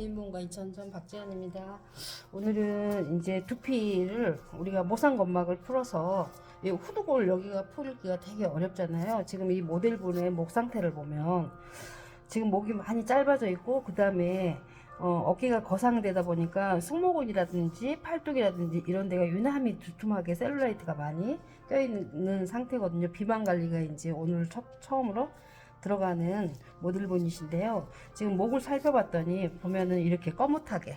주인공과 이천천 박지연입니다. 오늘은 이제 두피를 우리가 모상건막을 풀어서 이 후두골 여기가 풀기가 되게 어렵잖아요. 지금 이 모델분의 목 상태를 보면 지금 목이 많이 짧아져 있고 그 다음에 어깨가 거상되다 보니까 승모근이라든지 팔뚝이라든지 이런 데가 유난히 두툼하게 셀룰라이트가 많이 껴있는 상태거든요. 비만 관리가 이제 오늘 처음으로 들어가는 모델분이신데요. 지금 목을 살펴봤더니 보면은 이렇게 거뭇하게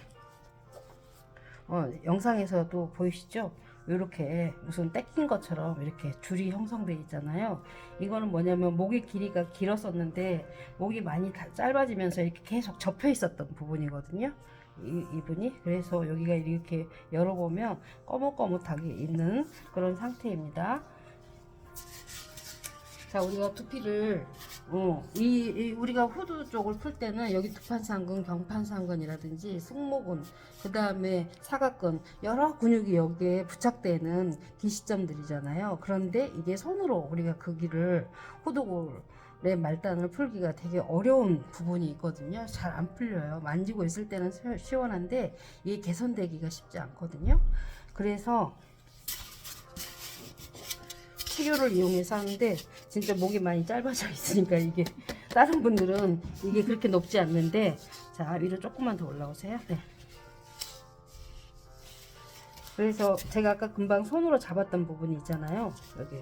영상에서도 보이시죠? 이렇게 무슨 떼낀 것처럼 이렇게 줄이 형성되어 있잖아요. 이거는 뭐냐면 목의 길이가 길었었는데 목이 많이 짧아지면서 이렇게 계속 접혀 있었던 부분이거든요. 이분이 그래서 여기가 이렇게 열어보면 거뭇거뭇하게 있는 그런 상태입니다. 자, 우리가 두피를 우리가 후두 쪽을 풀 때는 여기 두판상근, 경판상근이라든지 승모근, 그 다음에 사각근 여러 근육이 여기에 부착되는 기시점들이잖아요. 그런데 이게 손으로 우리가 그 길을 후두골의 말단을 풀기가 되게 어려운 부분이 있거든요. 잘 안 풀려요. 만지고 있을 때는 시원한데 이게 개선되기가 쉽지 않거든요. 그래서 치료를 이용해서 하는데 진짜 목이 많이 짧아져 있으니까 이게 다른 분들은 이게 그렇게 높지 않는데, 자, 위로 조금만 더 올라오세요. 네. 그래서 제가 아까 금방 손으로 잡았던 부분이 있잖아요. 여기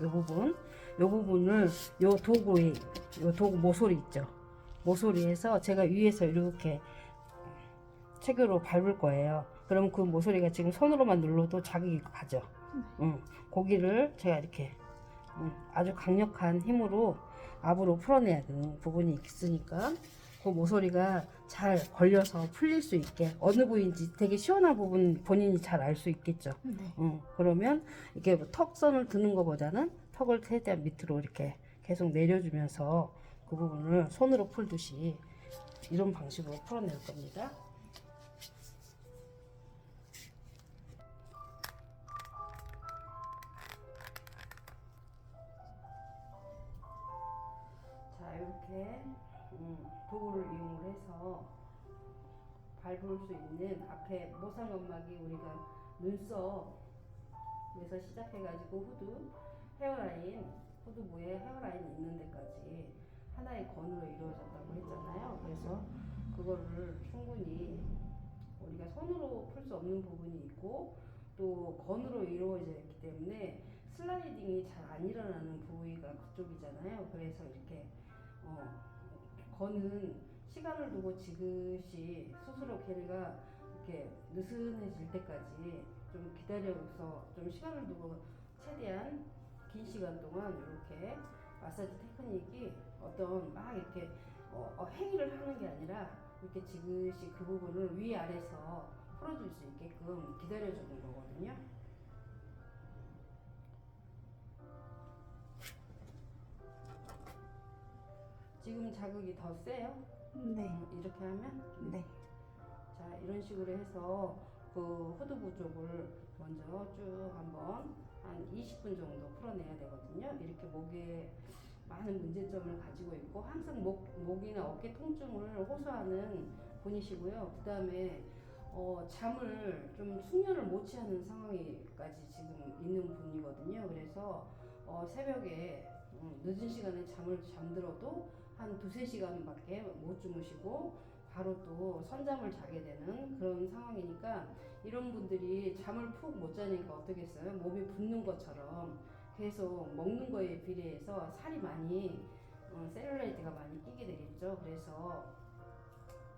요 부분을 요 도구 모서리 있죠. 모서리에서 제가 위에서 이렇게 체교로 밟을 거예요. 그럼 그 모서리가 지금 손으로만 눌러도 자극이 가죠. 고기를 제가 이렇게 아주 강력한 힘으로 압으로 풀어내야 되는 부분이 있으니까 그 모서리가 잘 걸려서 풀릴 수 있게 어느 부위인지 되게 시원한 부분 본인이 잘 알 수 있겠죠. 네. 그러면 이게 턱선을 드는 것보다는 턱을 최대한 밑으로 이렇게 계속 내려주면서 그 부분을 손으로 풀듯이 이런 방식으로 풀어낼 겁니다. 이렇게 도구를 이용해서 밟을 수 있는 앞에 모상건막이 우리가 눈썹에서 시작해가지고 후두부에 헤어라인 있는 데까지 하나의 건으로 이루어졌다고 했잖아요. 그래서 그거를 충분히 우리가 손으로 풀 수 없는 부분이 있고 또 건으로 이루어져 있기 때문에 슬라이딩이 잘 안 일어나는 부위가 그쪽이잖아요. 그래서 이렇게 건은 시간을 두고 지그시 스스로 걔네가 이렇게 느슨해질 때까지 좀 기다려서 좀 시간을 두고 최대한 긴 시간 동안 이렇게 마사지 테크닉이 어떤 막 이렇게 행위를 하는 게 아니라 이렇게 지그시 그 부분을 위아래서 풀어줄 수 있게끔 기다려주는 거거든요. 지금 자극이 더 세요? 네. 이렇게 하면? 네. 자, 이런 식으로 해서 그 후두부 쪽을 먼저 쭉 한번 한 20분 정도 풀어내야 되거든요. 이렇게 목에 많은 문제점을 가지고 있고 항상 목이나 어깨 통증을 호소하는 분이시고요. 그 다음에 잠을 좀 숙면을 못 취하는 상황까지 지금 있는 분이거든요. 그래서 새벽에 늦은 시간에 잠들어도 한 2~3시간밖에 못 주무시고 바로 또 선잠을 자게 되는 그런 상황이니까 이런 분들이 잠을 푹 못 자니까 어떻겠어요? 몸이 붓는 것처럼 계속 먹는 거에 비례해서 살이 많이 셀룰라이트가 많이 끼게 되겠죠. 그래서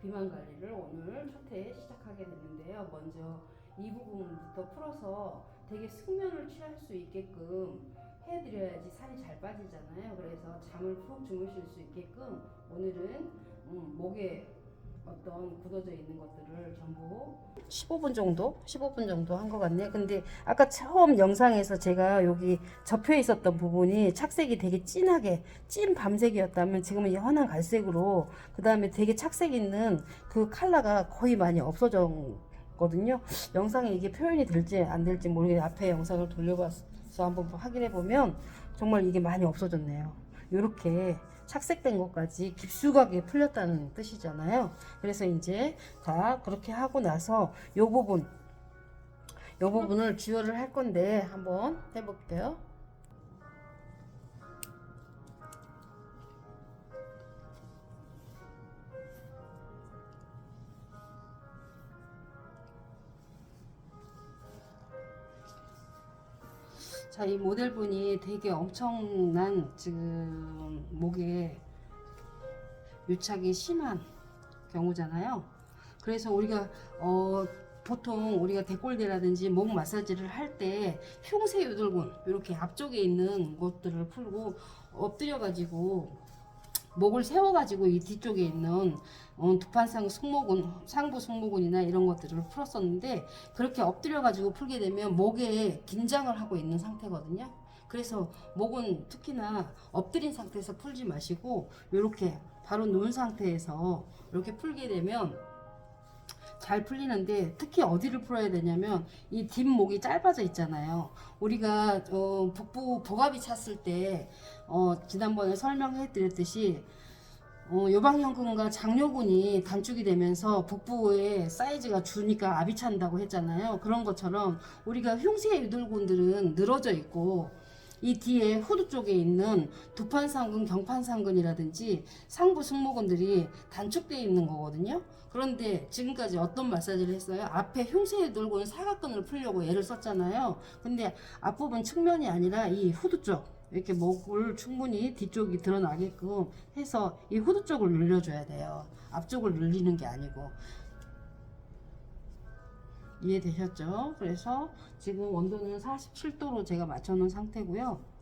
비만 관리를 오늘 첫 해 시작하게 됐는데요. 먼저 이 부분부터 풀어서 되게 숙면을 취할 수 있게끔 해드려야지 살이 잘 빠지잖아요. 그래서 잠을 푹 주무실 수 있게끔 오늘은 목에 어떤 굳어져 있는 것들을 전부 15분 정도 한 것 같네요. 근데 아까 처음 영상에서 제가 여기 접혀 있었던 부분이 착색이 되게 찐 밤색이었다면 지금은 연한 갈색으로, 그 다음에 되게 착색 있는 그 컬러가 거의 많이 없어졌거든요. 영상에 이게 표현이 될지 안 될지 모르겠는데 앞에 영상을 돌려봐서 한번 확인해 보면 정말 이게 많이 없어졌네요. 이렇게 착색된 것까지 깊숙하게 풀렸다는 뜻이잖아요. 그래서 이제 다 그렇게 하고 나서 요 부분을 주열을 할 건데 한번 해볼게요. 자, 이 모델분이 되게 엄청난 지금 목에 유착이 심한 경우잖아요. 그래서 우리가 보통 우리가 데콜레라든지 목 마사지를 할 때 흉쇄 유돌근 이렇게 앞쪽에 있는 것들을 풀고 엎드려 가지고 목을 세워 가지고 이 뒤쪽에 있는 두판상 승모근, 상부 승모근이나 이런 것들을 풀었었는데 그렇게 엎드려 가지고 풀게 되면 목에 긴장을 하고 있는 상태거든요. 그래서 목은 특히나 엎드린 상태에서 풀지 마시고 이렇게 바로 누운 상태에서 이렇게 풀게 되면 잘 풀리는데, 특히 어디를 풀어야 되냐면 이 뒷목이 짧아져 있잖아요. 우리가 복부 복압이 찼을 때 지난번에 설명해 드렸듯이 요방형근과 장요근이 단축이 되면서 복부의 사이즈가 주니까 압이 찬다고 했잖아요. 그런 것처럼 우리가 흉쇄 유돌근들은 늘어져 있고 이 뒤에 후두 쪽에 있는 두판상근, 경판상근이라든지 상부 승모근들이 단축되어 있는 거거든요. 그런데 지금까지 어떤 마사지를 했어요? 앞에 흉쇄 유돌근 사각근을 풀려고 애를 썼잖아요. 근데 앞부분 측면이 아니라 이 후두 쪽, 이렇게 목을 충분히 뒤쪽이 드러나게끔 해서 이 후두 쪽을 늘려줘야 돼요. 앞쪽을 늘리는 게 아니고. 이해되셨죠? 그래서 지금 온도는 47도로 제가 맞춰 놓은 상태고요.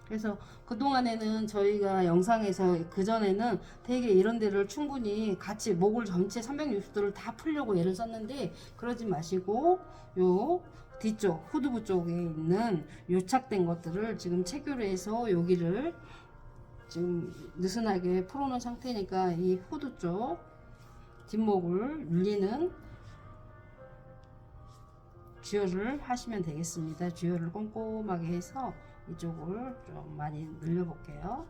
그래서 그동안에는 저희가 영상에서 그전에는 되게 이런 데를 충분히 같이 목을 전체 360도를 다 풀려고 애를 썼는데 그러지 마시고 요 뒤쪽 후두부 쪽에 있는 요착된 것들을 지금 체결을 해서 여기를 지금 느슨하게 풀어놓은 상태니까 이 후두 쪽 뒷목을 눌리는 주열을 하시면 되겠습니다. 주열을 꼼꼼하게 해서 이쪽을 좀 많이 늘려 볼게요.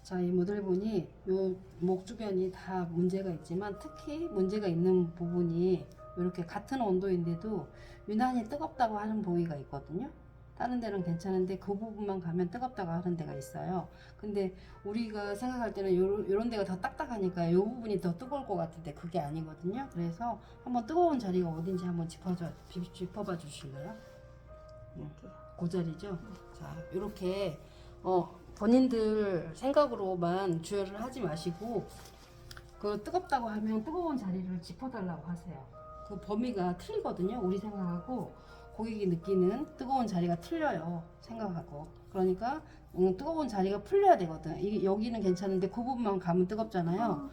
자, 이 모델분이 요 목 주변이 다 문제가 있지만 특히 문제가 있는 부분이 이렇게 같은 온도인데도 유난히 뜨겁다고 하는 부위가 있거든요. 다른 데는 괜찮은데 그 부분만 가면 뜨겁다고 하는 데가 있어요. 근데 우리가 생각할 때는 요런 데가 더 딱딱하니까 요 부분이 더 뜨거울 것 같은데 그게 아니거든요. 그래서 한번 뜨거운 자리가 어딘지 한번 짚어봐 주실래요? 이렇게 그 자리죠. 자, 이렇게 본인들 생각으로만 주열을 하지 마시고 그 뜨겁다고 하면 뜨거운 자리를 짚어달라고 하세요. 그 범위가 틀리거든요. 우리 생각하고 고객이 느끼는 뜨거운 자리가 틀려요. 생각하고. 그러니까 뜨거운 자리가 풀려야 되거든. 이게 여기는 괜찮은데 그 부분만 가면 뜨겁잖아요.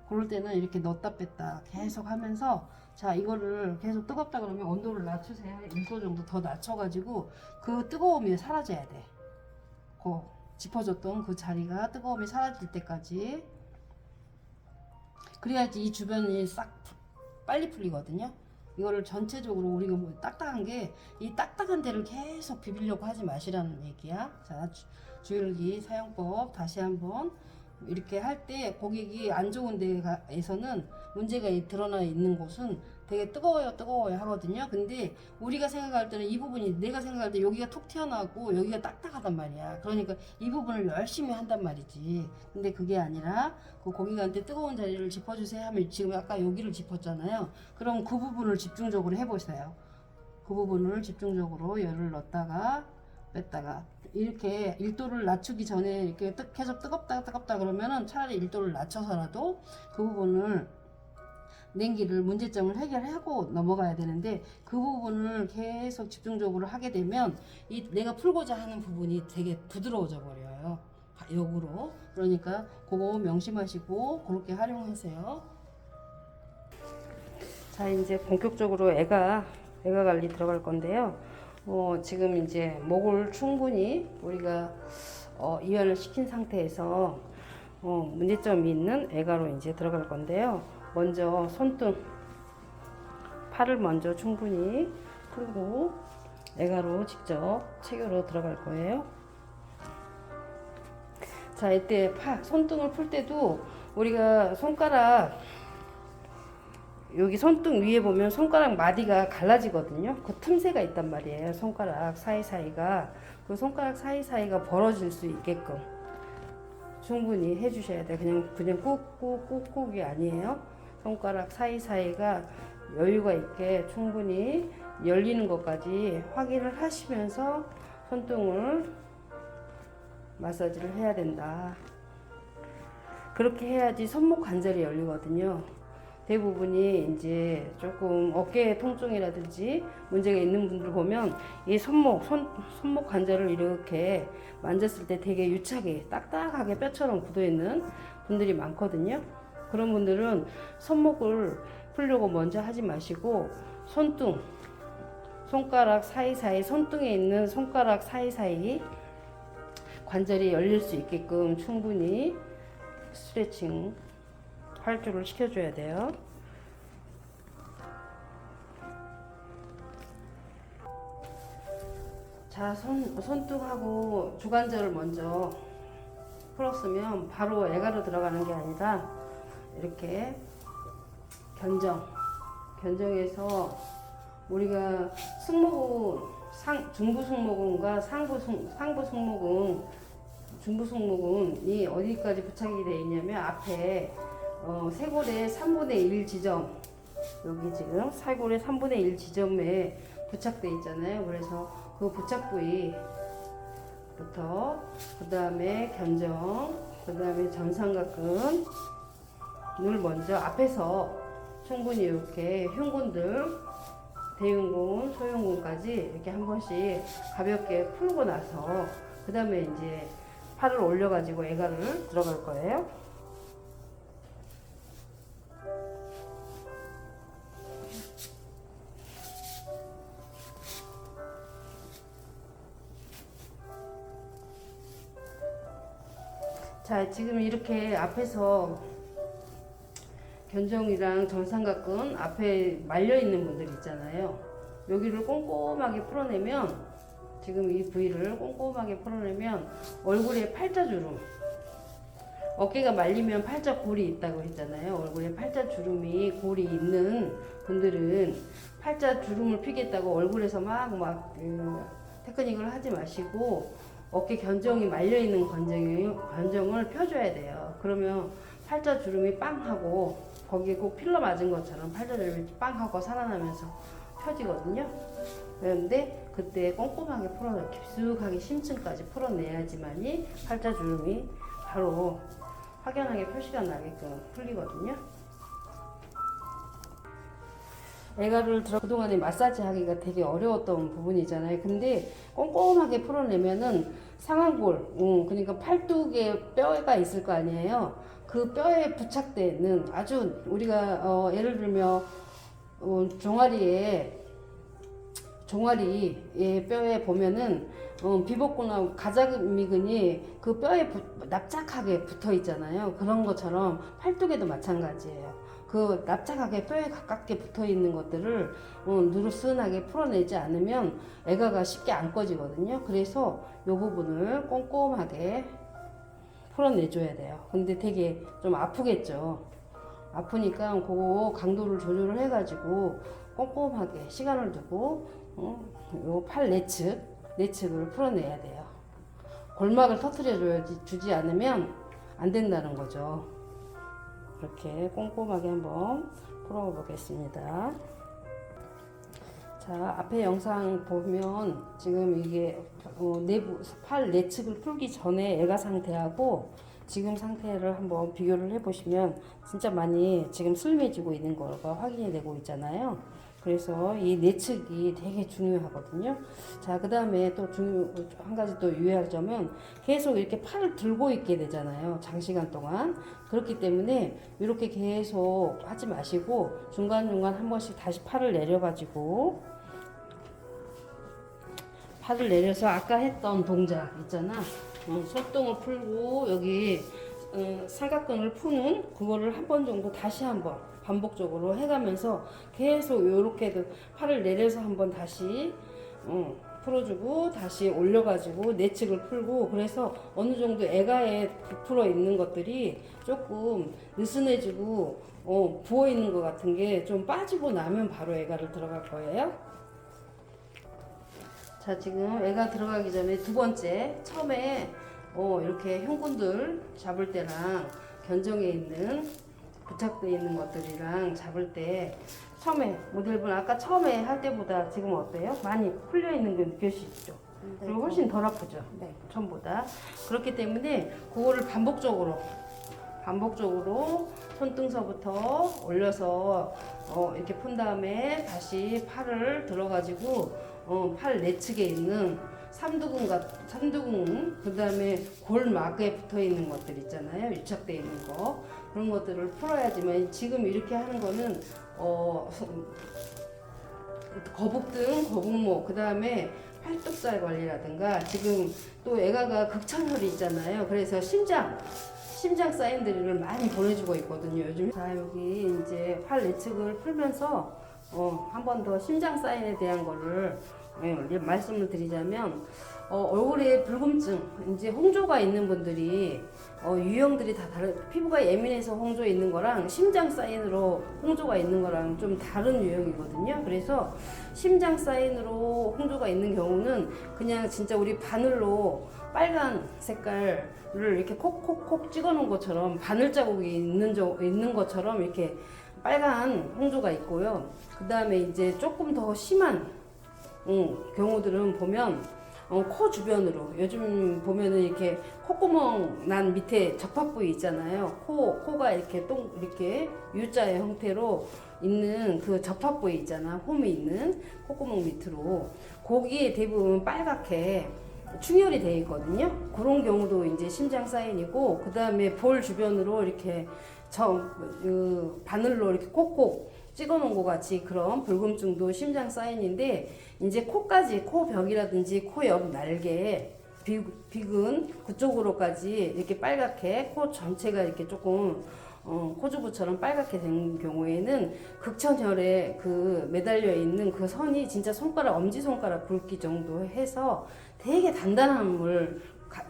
그럴 때는 이렇게 넣었다 뺐다 계속 하면서 자, 이거를 계속 뜨겁다 그러면 온도를 낮추세요. 1도 정도 더 낮춰가지고 그 뜨거움이 사라져야 돼. 그 짚어줬던 그 자리가 뜨거움이 사라질 때까지. 그래야지 이 주변이 싹 빨리 풀리거든요. 이거를 전체적으로 우리가 뭐 딱딱한 게 이 딱딱한 데를 계속 비비려고 하지 마시라는 얘기야. 자, 주열기 사용법 다시 한번. 이렇게 할 때 고객이 안 좋은 데에서는 문제가 드러나 있는 곳은 되게 뜨거워요 하거든요. 근데 우리가 생각할 때는 이 부분이, 내가 생각할 때 여기가 톡 튀어나오고 여기가 딱딱하단 말이야. 그러니까 이 부분을 열심히 한단 말이지. 근데 그게 아니라 그 고객한테 뜨거운 자리를 짚어주세요 하면 지금 아까 여기를 짚었잖아요. 그럼 그 부분을 집중적으로 해보세요. 그 부분을 집중적으로 열을 넣었다가 뺐다가 이렇게 1도를 낮추기 전에 이렇게 계속 뜨겁다 그러면은 차라리 1도를 낮춰서라도 그 부분을 냉기를 문제점을 해결하고 넘어가야 되는데 그 부분을 계속 집중적으로 하게 되면 이 내가 풀고자 하는 부분이 되게 부드러워져 버려요. 역으로. 그러니까 그거 명심하시고 그렇게 활용하세요. 자, 이제 본격적으로 애가 관리 들어갈 건데요. 지금 이제 목을 충분히 우리가 이완을 시킨 상태에서 문제점이 있는 애가로 이제 들어갈 건데요. 먼저 손등 팔을 먼저 충분히 풀고 애가로 직접 체교로 들어갈 거예요. 자, 이때 손등을 풀 때도 우리가 손가락 여기 손등 위에 보면 손가락 마디가 갈라지거든요. 그 틈새가 있단 말이에요. 손가락 사이사이가 그 손가락 사이사이가 벌어질 수 있게끔 충분히 해주셔야 돼요. 그냥 꾹꾹꾹꾹이 아니에요. 손가락 사이사이가 여유가 있게 충분히 열리는 것까지 확인을 하시면서 손등을 마사지를 해야 된다. 그렇게 해야지 손목 관절이 열리거든요. 대부분이 이제 조금 어깨 통증이라든지 문제가 있는 분들 보면 이 손목 관절을 이렇게 만졌을 때 되게 유착이 딱딱하게 뼈처럼 굳어 있는 분들이 많거든요. 그런 분들은 손목을 풀려고 먼저 하지 마시고 손가락 사이사이 손등에 있는 손가락 사이사이 관절이 열릴 수 있게끔 충분히 스트레칭 활주를 시켜줘야 돼요. 자, 손등하고 주관절을 먼저 풀었으면 바로 애가로 들어가는 게 아니라 이렇게 견정해서 우리가 중부 승모근과 상부 승모근, 중부 승모근이 어디까지 부착이 되어 있냐면 앞에 쇄골의 3분의 1 지점, 여기 지금 쇄골의 3분의 1 지점에 부착되어 있잖아요. 그래서 그 부착 부위부터 그 다음에 견정, 그 다음에 전삼각근을 먼저 앞에서 충분히 이렇게 흉근들 대흉근, 소흉근까지 이렇게 한 번씩 가볍게 풀고 나서 그 다음에 이제 팔을 올려가지고 애가를 들어갈 거예요. 자, 지금 이렇게 앞에서 견정이랑 전삼각근 앞에 말려있는 분들 있잖아요. 여기를 꼼꼼하게 풀어내면, 지금 이 부위를 꼼꼼하게 풀어내면 얼굴에 팔자주름, 어깨가 말리면 팔자골이 있다고 했잖아요. 얼굴에 팔자주름이 골이 있는 분들은 팔자주름을 피겠다고 얼굴에서 막 테크닉을 하지 마시고 어깨 견정이 말려있는 견정을 펴줘야 돼요. 그러면 팔자주름이 빵 하고 거기에 꼭 필러 맞은 것처럼 팔자주름이 빵 하고 살아나면서 펴지거든요. 그런데 그때 꼼꼼하게 깊숙하게 심층까지 풀어내야지만이 팔자주름이 바로 확연하게 표시가 나게끔 풀리거든요. 애가를 그동안에 마사지 하기가 되게 어려웠던 부분이잖아요. 근데 꼼꼼하게 풀어내면은 상완골, 그러니까 팔뚝에 뼈가 있을 거 아니에요. 그 뼈에 부착되는 아주 우리가 예를 들면 종아리에 뼈에 보면은 비복근하고 가자미근이 그 뼈에 납작하게 붙어 있잖아요. 그런 것처럼 팔뚝에도 마찬가지예요. 그 납작하게 뼈에 가깝게 붙어 있는 것들을 누르스하게 풀어내지 않으면 애가가 쉽게 안 꺼지거든요. 그래서 이 부분을 꼼꼼하게 풀어내줘야 돼요. 근데 되게 좀 아프겠죠. 아프니까 그거 강도를 조절을 해가지고 꼼꼼하게 시간을 두고 요 팔 내측을 풀어내야 돼요. 골막을 터트려 주지 않으면 안 된다는 거죠. 이렇게 꼼꼼하게 한번 풀어보겠습니다. 자, 앞에 영상 보면 지금 이게 내부 팔 내측을 풀기 전에 애가 상태하고 지금 상태를 한번 비교를 해보시면 진짜 많이 지금 슬림해지고 있는 거가 확인이 되고 있잖아요. 그래서 이 내측이 되게 중요하거든요. 자, 그 다음에 또 한 가지 또 유의할 점은 계속 이렇게 팔을 들고 있게 되잖아요. 장시간 동안. 그렇기 때문에 이렇게 계속 하지 마시고 중간중간 한 번씩 다시 팔을 내려가지고 팔을 내려서 아까 했던 동작 있잖아. 손등을 풀고 여기 삼각근을 푸는 그거를 한 번 정도 다시 한번 반복적으로 해가면서 계속 이렇게도 팔을 내려서 한번 다시 풀어주고 다시 올려가지고 내측을 풀고, 그래서 어느 정도 애가에 부풀어 있는 것들이 조금 느슨해지고 부어 있는 것 같은 게 좀 빠지고 나면 바로 애가를 들어갈 거예요. 자, 지금 애가 들어가기 전에 두 번째, 처음에 이렇게 형군들 잡을 때랑 견정에 있는 부착되어 있는 것들이랑 잡을 때 처음에 모델분 아까 처음에 할 때보다 지금 어때요? 많이 풀려 있는 게 느껴지시죠? 네, 그리고 훨씬 덜 아프죠? 네. 처음보다. 그렇기 때문에 그거를 반복적으로 손등서부터 올려서 이렇게 푼 다음에 다시 팔을 들어가지고 팔 내측에 있는 삼두근, 그 다음에 골막에 붙어 있는 것들 있잖아요. 유착되어 있는 거. 그런 것들을 풀어야지만, 지금 이렇게 하는 거는 거북등, 거북목, 그 다음에 팔뚝살 관리라든가, 지금 또 애가가 극찬혈이 있잖아요. 그래서 심장 사인들을 많이 보내주고 있거든요, 요즘. 자, 여기 이제 팔 내측을 풀면서 한 번 더 심장 사인에 대한 거를 말씀을 드리자면, 얼굴에 붉음증, 이제 홍조가 있는 분들이 유형들이 다 피부가 예민해서 홍조 있는 거랑 심장 사인으로 홍조가 있는 거랑 좀 다른 유형이거든요. 그래서 심장 사인으로 홍조가 있는 경우는 그냥 진짜 우리 바늘로 빨간 색깔을 이렇게 콕콕콕 찍어 놓은 것처럼, 바늘 자국이 있는 것처럼 이렇게 빨간 홍조가 있고요. 그 다음에 이제 조금 더 심한 경우들은 보면 코 주변으로, 요즘 보면은 이렇게 콧구멍 난 밑에 접합 부위 있잖아요. 코가 이렇게 이렇게 U자의 형태로 있는 그 접합 부위 있잖아. 홈이 있는 콧구멍 밑으로, 거기에 대부분 빨갛게 충혈이 되어 있거든요. 그런 경우도 이제 심장 사인이고, 그 다음에 볼 주변으로 이렇게 바늘로 이렇게 콕콕 찍어 놓은 것 같이 그런 붉음증도 심장 사인인데, 이제 코까지, 코 벽이라든지 코 옆 날개, 비근 그쪽으로까지 이렇게 빨갛게 코 전체가 이렇게 조금 코주부처럼 빨갛게 된 경우에는 극천혈에 그 매달려 있는 그 선이 진짜 엄지손가락 굵기 정도 해서 되게 단단함을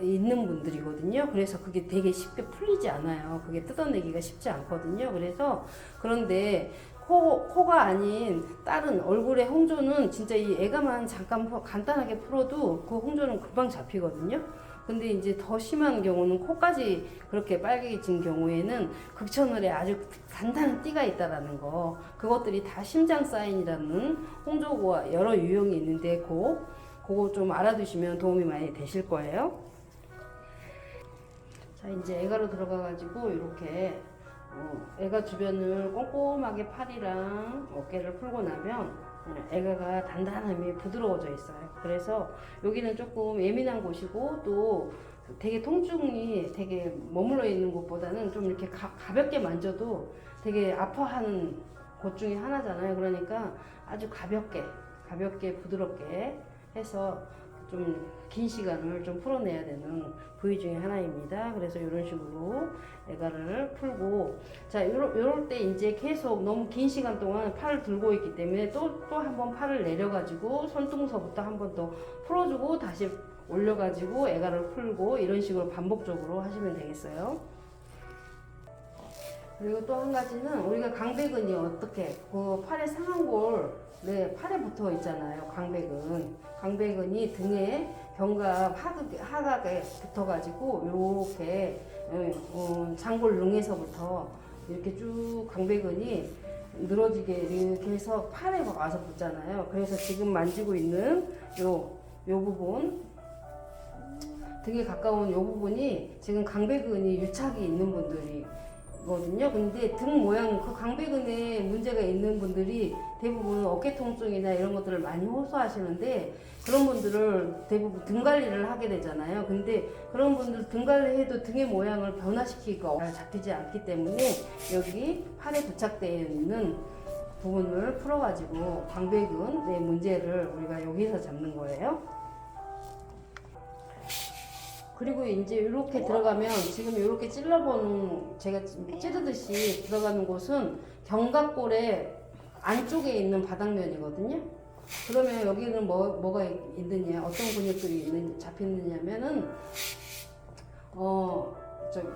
있는 분들이거든요. 그래서 그게 되게 쉽게 풀리지 않아요. 그게 뜯어내기가 쉽지 않거든요. 그래서 그런데 코가 아닌 다른 얼굴의 홍조는 진짜 이 애가만 잠깐 간단하게 풀어도 그 홍조는 금방 잡히거든요. 근데 이제 더 심한 경우는 코까지 그렇게 빨개진 경우에는 극천혈에 아주 단단한 띠가 있다라는 거, 그것들이 다 심장 사인이라는 홍조가 여러 유형이 있는데 그거 좀 알아두시면 도움이 많이 되실 거예요. 자, 이제 애가로 들어가가지고 이렇게 애가 주변을 꼼꼼하게 팔이랑 어깨를 풀고 나면 애가가 단단함이 부드러워져 있어요. 그래서 여기는 조금 예민한 곳이고, 또 되게 통증이 되게 머물러 있는 곳보다는 좀 이렇게 가볍게 만져도 되게 아파하는 곳 중에 하나잖아요. 그러니까 아주 가볍게 부드럽게 해서 좀 긴 시간을 좀 풀어내야 되는 부위 중에 하나입니다. 그래서 이런 식으로 애가를 풀고, 자, 요럴 때 이제 계속 너무 긴 시간 동안 팔을 들고 있기 때문에 또 한 번 팔을 내려가지고 손등서부터 한 번 더 풀어주고 다시 올려가지고 애가를 풀고, 이런 식으로 반복적으로 하시면 되겠어요. 그리고 또 한 가지는, 우리가 강배근이 어떻게 그 팔의 상완골, 팔에 붙어 있잖아요. 강배근이 등에 견갑 하각에 붙어가지고 이렇게 장골릉에서부터 이렇게 쭉 강배근이 늘어지게 이렇게 해서 팔에 와서 붙잖아요. 그래서 지금 만지고 있는 요 부분, 등에 가까운 요 부분이 지금 강배근이 유착이 있는 분들이거든요. 근데 등 모양, 그 강배근에 문제가 있는 분들이 대부분 어깨 통증이나 이런 것들을 많이 호소하시는데, 그런 분들을 대부분 등 관리를 하게 되잖아요. 근데 그런 분들 등 관리해도 등의 모양을 변화시키기가 잘 잡히지 않기 때문에 여기 팔에 부착되어 있는 부분을 풀어가지고 광배근의 문제를 우리가 여기서 잡는 거예요. 그리고 이제 이렇게 들어가면 지금 이렇게 찔러보는 제가 찌르듯이 들어가는 곳은 견갑골의 안쪽에 있는 바닥면이거든요. 그러면 여기는 뭐가 있느냐, 어떤 근육들이 잡히느냐면은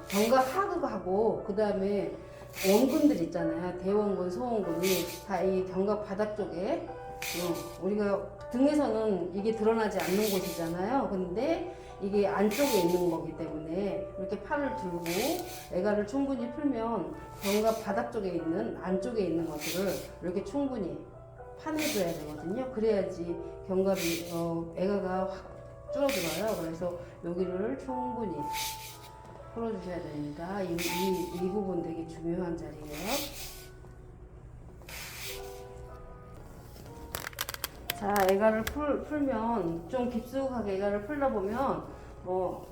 견갑 하극하고 그 다음에 원근들 있잖아요. 대원근, 소원근이 다 이 견갑 바닥 쪽에 우리가 등에서는 이게 드러나지 않는 곳이잖아요. 근데 이게 안쪽에 있는 거기 때문에 이렇게 팔을 들고 애가를 충분히 풀면 견갑 바닥 쪽에 있는 안쪽에 있는 것들을 이렇게 충분히 파내줘야 되거든요. 그래야지 견갑이 애가가 확 줄어들어요. 그래서 여기를 충분히 풀어주셔야 됩니다. 이 부분 되게 중요한 자리예요. 자, 애가를 풀면 좀 깊숙하게 애가를 풀다 보면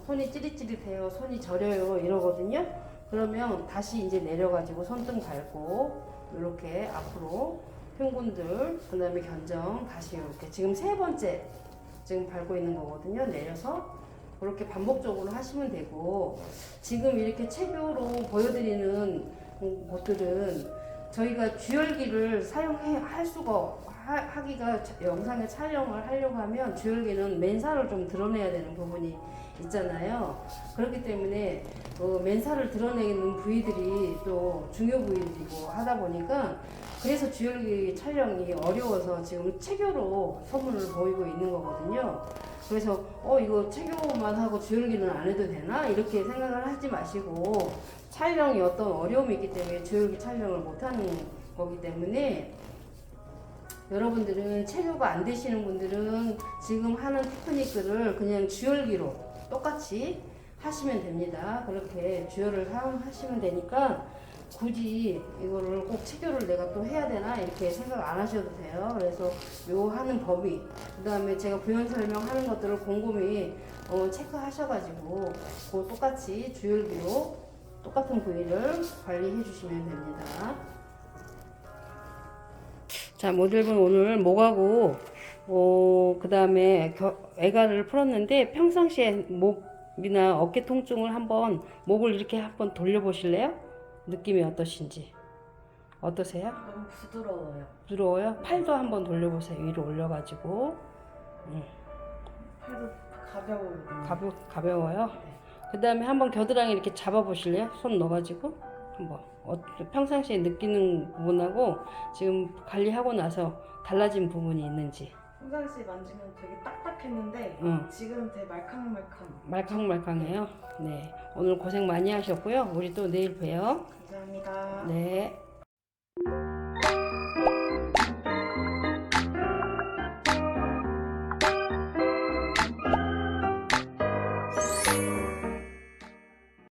손이 찌릿찌릿해요, 손이 저려요 이러거든요. 그러면 다시 이제 내려가지고 손등 밟고 이렇게 앞으로 흉근들, 그 다음에 견정 다시 이렇게 지금 세 번째 지금 밟고 있는 거거든요. 내려서 그렇게 반복적으로 하시면 되고, 지금 이렇게 체교로 보여드리는 것들은 저희가 주열기를 사용할 수가 하기가 영상에 촬영을 하려고 하면 주열기는 맨살을 좀 드러내야 되는 부분이 있잖아요. 그렇기 때문에 맨살을 드러내는 부위들이 또 중요 부위들이고 하다 보니까 그래서 주열기 촬영이 어려워서 지금 체교로 소문을 보이고 있는 거거든요. 그래서 이거 체교만 하고 주열기는 안 해도 되나? 이렇게 생각을 하지 마시고, 촬영이 어떤 어려움이 있기 때문에 주열기 촬영을 못하는 거기 때문에 여러분들은 체교가 안 되시는 분들은 지금 하는 테크닉들을 그냥 주열기로 똑같이 하시면 됩니다. 그렇게 주열을 사용하시면 되니까 굳이 이거를 꼭 체교를 내가 또 해야 되나 이렇게 생각 안 하셔도 돼요. 그래서 요 하는 범위, 그 다음에 제가 부연 설명하는 것들을 곰곰이 체크하셔가지고 그 똑같이 주열기로 똑같은 부위를 관리해 주시면 됩니다. 자, 모델분 오늘 목하고 그 다음에 애가를 풀었는데 평상시에 목이나 어깨 통증을 한번 목을 이렇게 한번 돌려보실래요? 느낌이 어떠신지. 어떠세요? 너무 부드러워요. 부드러워요? 팔도 한번 돌려보세요. 위로 올려가지고. 팔도 가벼워요. 가벼워요? 네. 그 다음에 한번 겨드랑이 이렇게 잡아보실래요? 손 넣어가지고 한번 평상시에 느끼는 부분하고 지금 관리하고 나서 달라진 부분이 있는지. 평상시 만지면 되게 딱딱했는데 지금 되게 말캉말캉. 말캉말캉해요. 네, 오늘 고생 많이 하셨고요. 우리 또 내일 봬요. 감사합니다. 네.